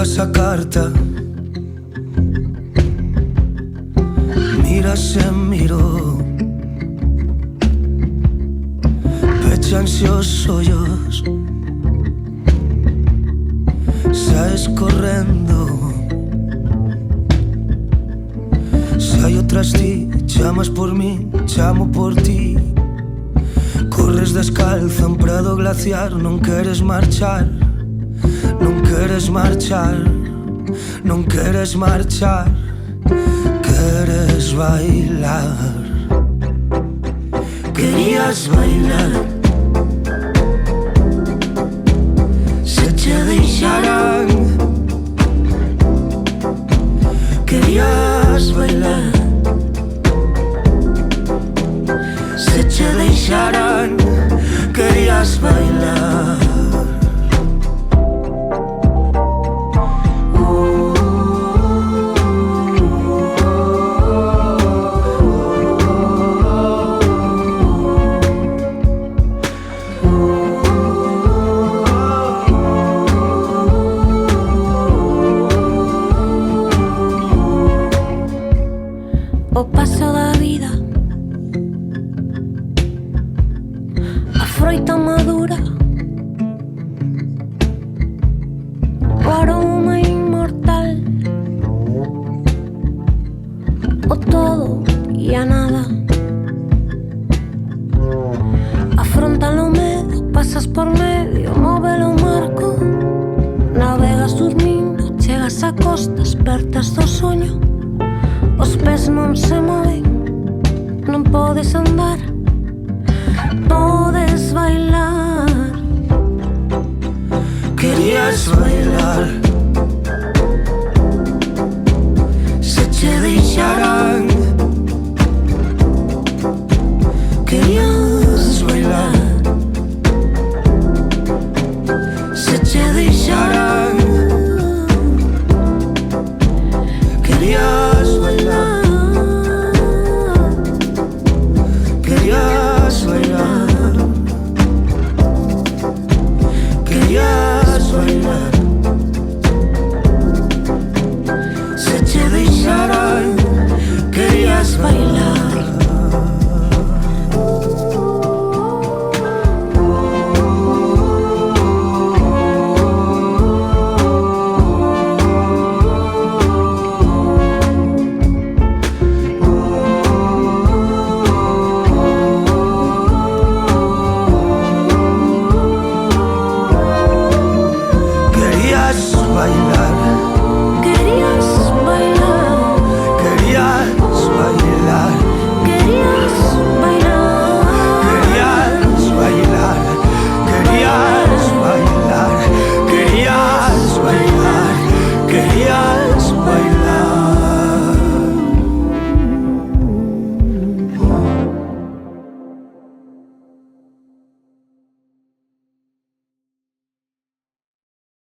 esa carta, mira se miró, pecho ansioso ollos, saes correndo. Se hai outras ti, chamas por mí, chamo por ti. Corres descalza en prado glaciar, non queres marchar, non queres marchar, non queres marchar. Queres bailar, querías bailar. Se che deixarán, querías bailar. Se che deixarán, querías bailar. O paso da vida, a froita madura, o aroma inmortal, o todo e a nada. Afrontalo medo, pasas por medio, móvelo marco. Navegas dormindo, chegas a costa, espertas do soño. Os pés non se moven, non podes andar.